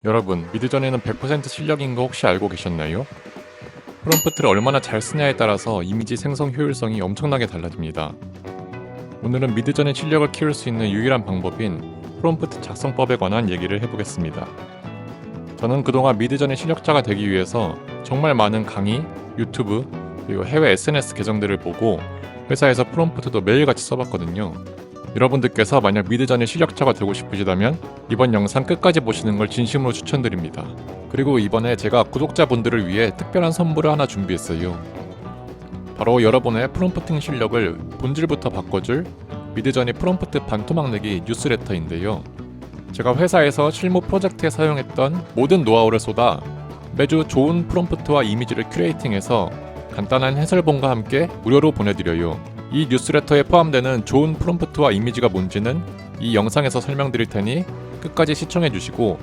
여러분, 미드전에는 100% 실력인 거 혹시 알고 계셨나요? 프롬프트를 얼마나 잘 쓰냐에 따라서 이미지 생성 효율성이 엄청나게 달라집니다. 오늘은 미드전의 실력을 키울 수 있는 유일한 방법인 프롬프트 작성법에 관한 얘기를 해보겠습니다. 저는 그동안 미드전의 실력자가 되기 위해서 정말 많은 강의, 유튜브, 그리고 해외 SNS 계정들을 보고 회사에서 프롬프트도 매일같이 써봤거든요. 여러분들께서 만약 미드전의 실력자가 되고 싶으시다면 이번 영상 끝까지 보시는 걸 진심으로 추천드립니다. 그리고 이번에 제가 구독자분들을 위해 특별한 선물을 하나 준비했어요. 바로 여러분의 프롬프팅 실력을 본질부터 바꿔줄 미드전이 프롬프트 반토막 내기 뉴스레터인데요. 제가 회사에서 실무 프로젝트에 사용했던 모든 노하우를 쏟아 매주 좋은 프롬프트와 이미지를 큐레이팅해서 간단한 해설본과 함께 무료로 보내드려요. 이 뉴스레터에 포함되는 좋은 프롬프트와 이미지가 뭔지는 이 영상에서 설명드릴 테니 끝까지 시청해주시고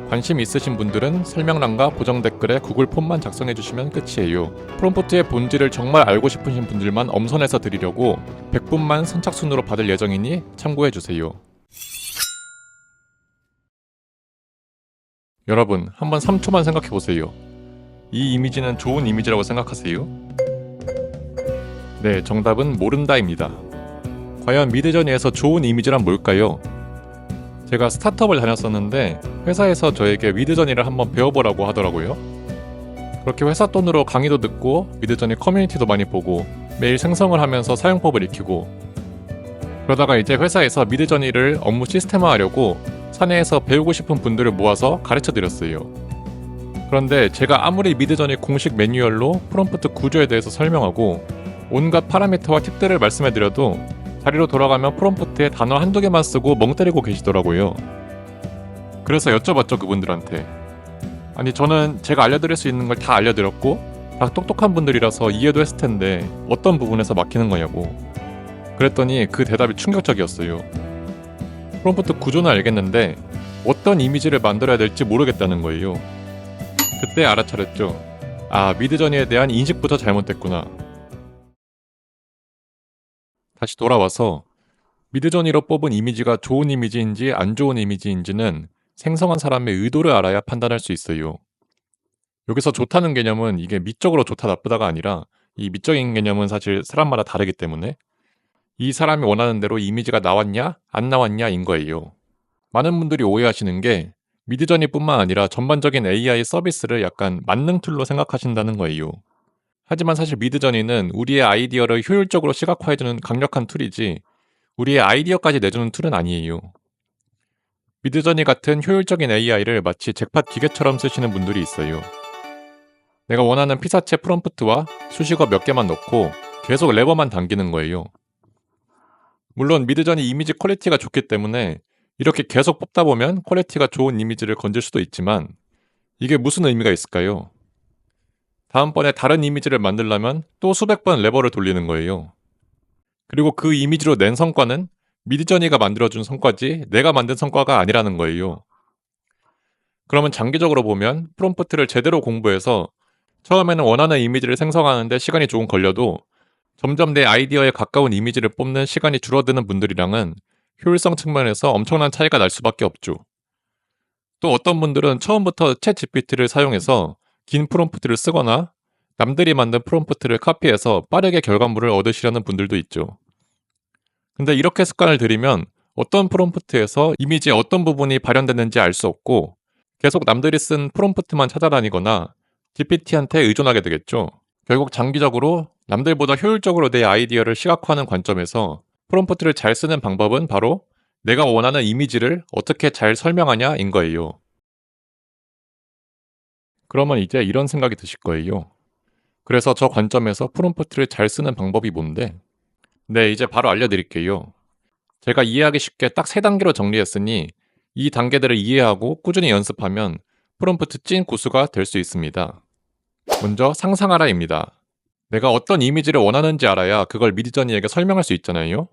관심 있으신 분들은 설명란과 고정 댓글에 구글 폼만 작성해주시면 끝이에요. 프롬프트의 본질을 정말 알고 싶으신 분들만 엄선해서 드리려고 100분만 선착순으로 받을 예정이니 참고해주세요. 여러분, 한번 3초만 생각해보세요. 이 이미지는 좋은 이미지라고 생각하세요? 네, 정답은 모른다입니다. 과연 미드저니에서 좋은 이미지란 뭘까요? 제가 스타트업을 다녔었는데 회사에서 저에게 미드저니를 한번 배워보라고 하더라고요. 그렇게 회사 돈으로 강의도 듣고 미드저니 커뮤니티도 많이 보고 매일 생성을 하면서 사용법을 익히고 그러다가 이제 회사에서 미드저니를 업무 시스템화하려고 사내에서 배우고 싶은 분들을 모아서 가르쳐드렸어요. 그런데 제가 아무리 미드저니 공식 매뉴얼로 프롬프트 구조에 대해서 설명하고 온갖 파라미터와 팁들을 말씀해드려도 자리로 돌아가면 프롬프트에 단어 한두 개만 쓰고 멍 때리고 계시더라고요. 그래서 여쭤봤죠, 그분들한테. 아니, 저는 제가 알려드릴 수 있는 걸 다 알려드렸고 다 똑똑한 분들이라서 이해도 했을 텐데 어떤 부분에서 막히는 거냐고. 그랬더니 그 대답이 충격적이었어요. 프롬프트 구조는 알겠는데 어떤 이미지를 만들어야 될지 모르겠다는 거예요. 그때 알아차렸죠. 아, 미드저니에 대한 인식부터 잘못됐구나. 다시 돌아와서 미드저니로 뽑은 이미지가 좋은 이미지인지 안 좋은 이미지인지는 생성한 사람의 의도를 알아야 판단할 수 있어요. 여기서 좋다는 개념은 이게 미적으로 좋다 나쁘다가 아니라 이 미적인 개념은 사실 사람마다 다르기 때문에 이 사람이 원하는 대로 이미지가 나왔냐 안 나왔냐인 거예요. 많은 분들이 오해하시는 게 미드저니뿐만 아니라 전반적인 AI 서비스를 약간 만능 툴로 생각하신다는 거예요. 하지만 사실 미드저니는 우리의 아이디어를 효율적으로 시각화해주는 강력한 툴이지 우리의 아이디어까지 내주는 툴은 아니에요. 미드저니 같은 효율적인 AI를 마치 잭팟 기계처럼 쓰시는 분들이 있어요. 내가 원하는 피사체 프롬프트와 수식어 몇 개만 넣고 계속 레버만 당기는 거예요. 물론 미드저니 이미지 퀄리티가 좋기 때문에 이렇게 계속 뽑다 보면 퀄리티가 좋은 이미지를 건질 수도 있지만 이게 무슨 의미가 있을까요? 다음번에 다른 이미지를 만들려면 또 수백 번 레버를 돌리는 거예요. 그리고 그 이미지로 낸 성과는 미드저니가 만들어준 성과지 내가 만든 성과가 아니라는 거예요. 그러면 장기적으로 보면 프롬프트를 제대로 공부해서 처음에는 원하는 이미지를 생성하는데 시간이 조금 걸려도 점점 내 아이디어에 가까운 이미지를 뽑는 시간이 줄어드는 분들이랑은 효율성 측면에서 엄청난 차이가 날 수밖에 없죠. 또 어떤 분들은 처음부터 챗 GPT를 사용해서 긴 프롬프트를 쓰거나 남들이 만든 프롬프트를 카피해서 빠르게 결과물을 얻으시려는 분들도 있죠. 근데 이렇게 습관을 들이면 어떤 프롬프트에서 이미지의 어떤 부분이 발현됐는지 알 수 없고 계속 남들이 쓴 프롬프트만 찾아다니거나 GPT한테 의존하게 되겠죠. 결국 장기적으로 남들보다 효율적으로 내 아이디어를 시각화하는 관점에서 프롬프트를 잘 쓰는 방법은 바로 내가 원하는 이미지를 어떻게 잘 설명하냐인 거예요. 그러면 이제 이런 생각이 드실 거예요. 그래서 저 관점에서 프롬프트를 잘 쓰는 방법이 뭔데? 네, 이제 바로 알려드릴게요. 제가 이해하기 쉽게 딱 3단계로 정리했으니 이 단계들을 이해하고 꾸준히 연습하면 프롬프트 찐 고수가 될 수 있습니다. 먼저 상상하라입니다. 내가 어떤 이미지를 원하는지 알아야 그걸 미드저니에게 설명할 수 있잖아요.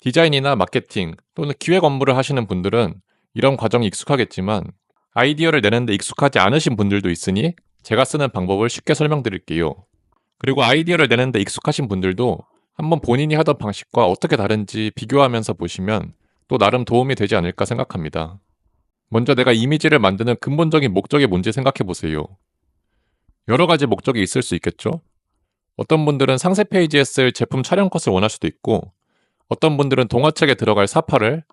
디자인이나 마케팅 또는 기획 업무를 하시는 분들은 이런 과정이 익숙하겠지만 아이디어를 내는데 익숙하지 않으신 분들도 있으니 제가 쓰는 방법을 쉽게 설명드릴게요. 그리고 아이디어를 내는데 익숙하신 분들도 한번 본인이 하던 방식과 어떻게 다른지 비교하면서 보시면 또 나름 도움이 되지 않을까 생각합니다. 먼저 내가 이미지를 만드는 근본적인 목적이 뭔지 생각해 보세요. 여러 가지 목적이 있을 수 있겠죠? 어떤 분들은 상세 페이지에 쓸 제품 촬영 컷을 원할 수도 있고, 어떤 분들은 동화책에 들어갈 사파를,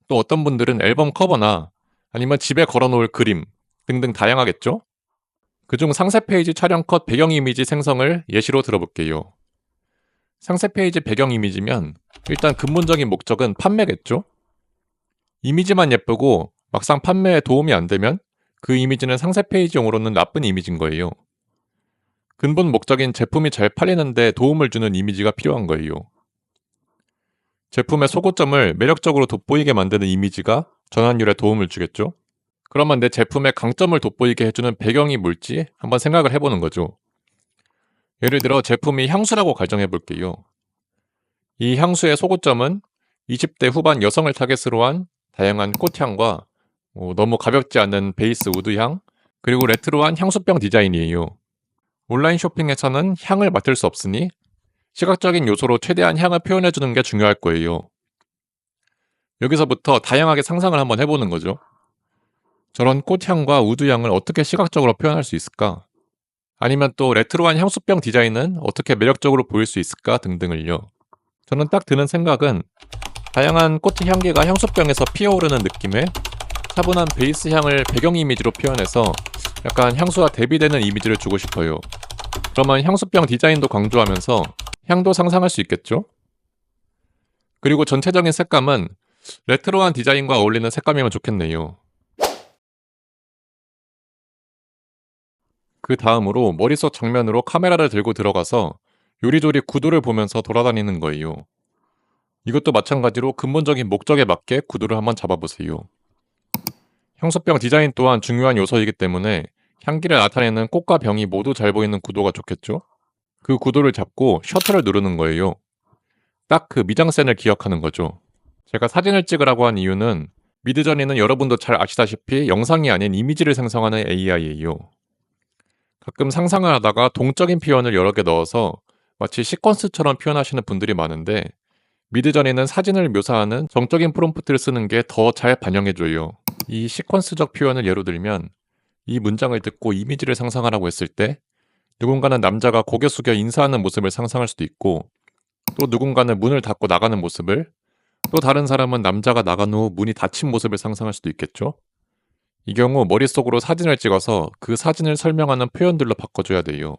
또 어떤 분들은 앨범 커버나 아니면 집에 걸어놓을 그림 등등 다양하겠죠? 그중 상세 페이지 촬영 컷 배경 이미지 생성을 예시로 들어볼게요. 상세 페이지 배경 이미지면 일단 근본적인 목적은 판매겠죠? 이미지만 예쁘고 막상 판매에 도움이 안 되면 그 이미지는 상세 페이지용으로는 나쁜 이미지인 거예요. 근본 목적인 제품이 잘 팔리는데 도움을 주는 이미지가 필요한 거예요. 제품의 소고점을 매력적으로 돋보이게 만드는 이미지가 전환율에 도움을 주겠죠? 그러면 내 제품의 강점을 돋보이게 해주는 배경이 뭘지 한번 생각을 해보는 거죠. 예를 들어 제품이 향수라고 가정해 볼게요. 이 향수의 소고점은 20대 후반 여성을 타겟으로 한 다양한 꽃향과 너무 가볍지 않은 베이스 우드향, 그리고 레트로한 향수병 디자인이에요. 온라인 쇼핑에서는 향을 맡을 수 없으니 시각적인 요소로 최대한 향을 표현해주는 게 중요할 거예요. 여기서부터 다양하게 상상을 한번 해보는 거죠. 저런 꽃향과 우드향을 어떻게 시각적으로 표현할 수 있을까? 아니면 또 레트로한 향수병 디자인은 어떻게 매력적으로 보일 수 있을까 등등을요. 저는 딱 드는 생각은 다양한 꽃의 향기가 향수병에서 피어오르는 느낌의 차분한 베이스 향을 배경 이미지로 표현해서 약간 향수와 대비되는 이미지를 주고 싶어요. 그러면 향수병 디자인도 강조하면서 향도 상상할 수 있겠죠? 그리고 전체적인 색감은 레트로한 디자인과 어울리는 색감이면 좋겠네요. 그 다음으로 머릿속 정면으로 카메라를 들고 들어가서 요리조리 구도를 보면서 돌아다니는 거예요. 이것도 마찬가지로 근본적인 목적에 맞게 구도를 한번 잡아보세요. 향수병 디자인 또한 중요한 요소이기 때문에 향기를 나타내는 꽃과 병이 모두 잘 보이는 구도가 좋겠죠? 그 구도를 잡고 셔터를 누르는 거예요. 딱 그 미장센을 기억하는 거죠. 제가 사진을 찍으라고 한 이유는 미드저니는 여러분도 잘 아시다시피 영상이 아닌 이미지를 생성하는 AI예요. 가끔 상상을 하다가 동적인 표현을 여러 개 넣어서 마치 시퀀스처럼 표현하시는 분들이 많은데 미드저니는 사진을 묘사하는 정적인 프롬프트를 쓰는 게 더 잘 반영해줘요. 이 시퀀스적 표현을 예로 들면 이 문장을 듣고 이미지를 상상하라고 했을 때 누군가는 남자가 고개 숙여 인사하는 모습을 상상할 수도 있고 또 누군가는 문을 닫고 나가는 모습을 또 다른 사람은 남자가 나간 후 문이 닫힌 모습을 상상할 수도 있겠죠. 이 경우 머릿속으로 사진을 찍어서 그 사진을 설명하는 표현들로 바꿔줘야 돼요.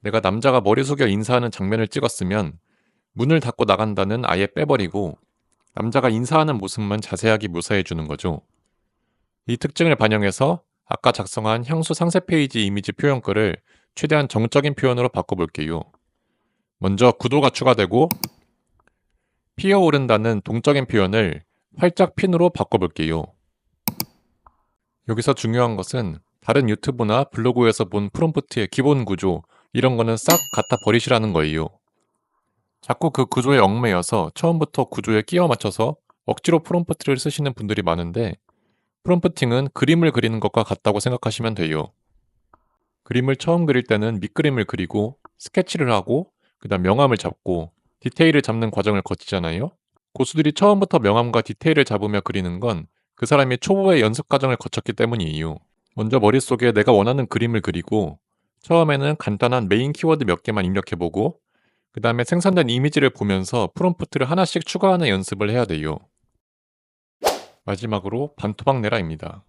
내가 남자가 머리 숙여 인사하는 장면을 찍었으면 문을 닫고 나간다는 아예 빼버리고 남자가 인사하는 모습만 자세하게 묘사해 주는 거죠. 이 특징을 반영해서 아까 작성한 향수 상세 페이지 이미지 표현글을 최대한 정적인 표현으로 바꿔볼게요. 먼저 구도가 추가되고 피어오른다는 동적인 표현을 활짝 핀으로 바꿔볼게요. 여기서 중요한 것은 다른 유튜브나 블로그에서 본 프롬프트의 기본 구조 이런 거는 싹 갖다 버리시라는 거예요. 자꾸 그 구조에 얽매여서 처음부터 구조에 끼워 맞춰서 억지로 프롬프트를 쓰시는 분들이 많은데 프롬프팅은 그림을 그리는 것과 같다고 생각하시면 돼요. 그림을 처음 그릴 때는 밑그림을 그리고 스케치를 하고 그다음 명암을 잡고 디테일을 잡는 과정을 거치잖아요. 고수들이 처음부터 명암과 디테일을 잡으며 그리는 건 그 사람이 초보의 연습 과정을 거쳤기 때문이에요. 먼저 머릿속에 내가 원하는 그림을 그리고 처음에는 간단한 메인 키워드 몇 개만 입력해보고 그 다음에 생성된 이미지를 보면서 프롬프트를 하나씩 추가하는 연습을 해야 돼요. 마지막으로 반토막 내라입니다.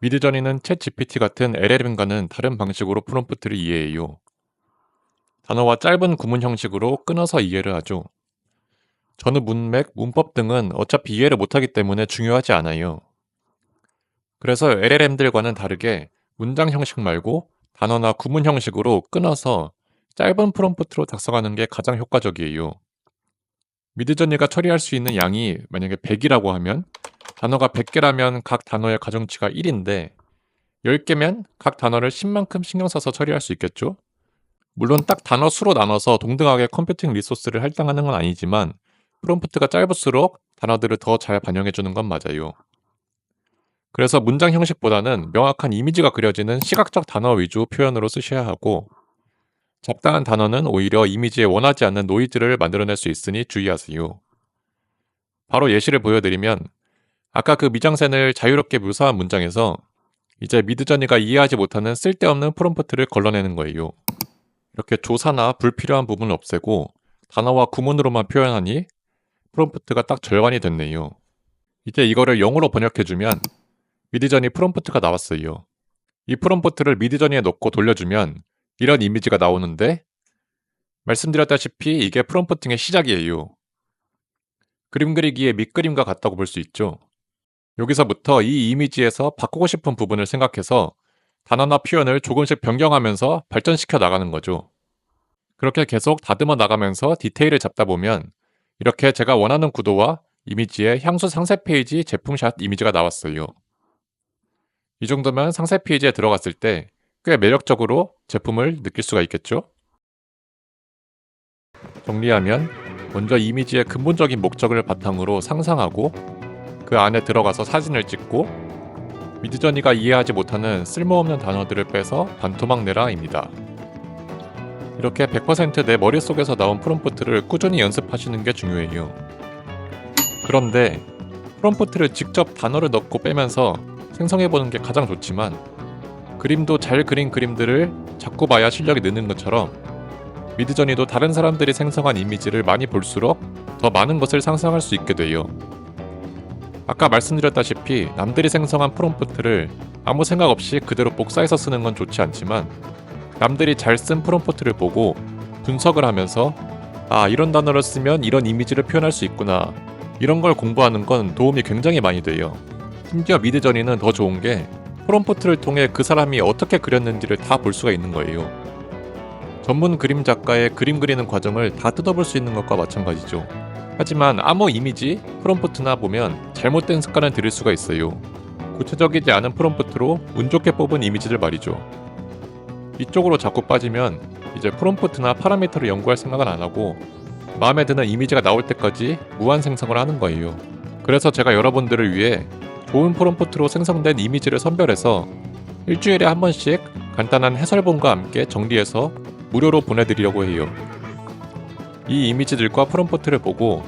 미드저니는 챗 GPT 같은 LLM과는 다른 방식으로 프롬프트를 이해해요. 단어와 짧은 구문 형식으로 끊어서 이해를 하죠. 전후 문맥, 문법 등은 어차피 이해를 못하기 때문에 중요하지 않아요. 그래서 LLM들과는 다르게 문장 형식 말고 단어나 구문 형식으로 끊어서 짧은 프롬프트로 작성하는 게 가장 효과적이에요. 미드저니가 처리할 수 있는 양이 만약에 100이라고 하면 단어가 100개라면 각 단어의 가중치가 1인데 10개면 각 단어를 10만큼 신경 써서 처리할 수 있겠죠? 물론 딱 단어 수로 나눠서 동등하게 컴퓨팅 리소스를 할당하는 건 아니지만 프롬프트가 짧을수록 단어들을 더 잘 반영해주는 건 맞아요. 그래서 문장 형식보다는 명확한 이미지가 그려지는 시각적 단어 위주 표현으로 쓰셔야 하고 잡다한 단어는 오히려 이미지에 원하지 않는 노이즈를 만들어낼 수 있으니 주의하세요. 바로 예시를 보여드리면 아까 그 미장센을 자유롭게 묘사한 문장에서 이제 미드저니가 이해하지 못하는 쓸데없는 프롬프트를 걸러내는 거예요. 이렇게 조사나 불필요한 부분을 없애고 단어와 구문으로만 표현하니 프롬프트가 딱 절반이 됐네요. 이제 이거를 영어로 번역해주면 미드저니 프롬프트가 나왔어요. 이 프롬프트를 미드저니에 넣고 돌려주면 이런 이미지가 나오는데 말씀드렸다시피 이게 프롬프팅의 시작이에요. 그림 그리기의 밑그림과 같다고 볼 수 있죠. 여기서부터 이 이미지에서 바꾸고 싶은 부분을 생각해서 단어나 표현을 조금씩 변경하면서 발전시켜 나가는 거죠. 그렇게 계속 다듬어 나가면서 디테일을 잡다 보면 이렇게 제가 원하는 구도와 이미지의 향수 상세 페이지 제품샷 이미지가 나왔어요. 이 정도면 상세 페이지에 들어갔을 때 꽤 매력적으로 제품을 느낄 수가 있겠죠? 정리하면 먼저 이미지의 근본적인 목적을 바탕으로 상상하고 그 안에 들어가서 사진을 찍고 미드저니가 이해하지 못하는 쓸모없는 단어들을 빼서 반토막 내라입니다. 이렇게 100% 내 머릿속에서 나온 프롬프트를 꾸준히 연습하시는 게 중요해요. 그런데 프롬프트를 직접 단어를 넣고 빼면서 생성해보는 게 가장 좋지만 그림도 잘 그린 그림들을 자꾸 봐야 실력이 느는 것처럼 미드저니도 다른 사람들이 생성한 이미지를 많이 볼수록 더 많은 것을 상상할 수 있게 돼요. 아까 말씀드렸다시피 남들이 생성한 프롬프트를 아무 생각 없이 그대로 복사해서 쓰는 건 좋지 않지만 남들이 잘 쓴 프롬프트를 보고 분석을 하면서 이런 단어를 쓰면 이런 이미지를 표현할 수 있구나 이런 걸 공부하는 건 도움이 굉장히 많이 돼요. 심지어 미드저니는 더 좋은 게 프롬프트를 통해 그 사람이 어떻게 그렸는지를 다 볼 수가 있는 거예요. 전문 그림 작가의 그림 그리는 과정을 다 뜯어볼 수 있는 것과 마찬가지죠. 하지만 아무 이미지, 프롬프트나 보면 잘못된 습관을 들일 수가 있어요. 구체적이지 않은 프롬프트로 운 좋게 뽑은 이미지들 말이죠. 이쪽으로 자꾸 빠지면 이제 프롬프트나 파라미터를 연구할 생각은 안 하고 마음에 드는 이미지가 나올 때까지 무한 생성을 하는 거예요. 그래서 제가 여러분들을 위해 좋은 프롬프트로 생성된 이미지를 선별해서 일주일에 한 번씩 간단한 해설본과 함께 정리해서 무료로 보내드리려고 해요. 이 이미지들과 프롬프트를 보고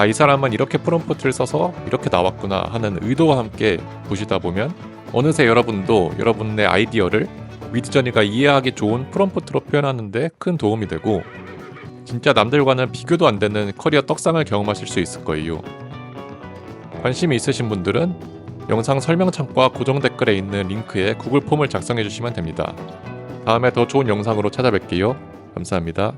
이 사람은 이렇게 프롬프트를 써서 이렇게 나왔구나 하는 의도와 함께 보시다 보면 어느새 여러분도 여러분의 아이디어를 미드저니가 이해하기 좋은 프롬프트로 표현하는 데 큰 도움이 되고 진짜 남들과는 비교도 안 되는 커리어 떡상을 경험하실 수 있을 거예요. 관심이 있으신 분들은 영상 설명창과 고정 댓글에 있는 링크에 구글 폼을 작성해 주시면 됩니다. 다음에 더 좋은 영상으로 찾아뵐게요. 감사합니다.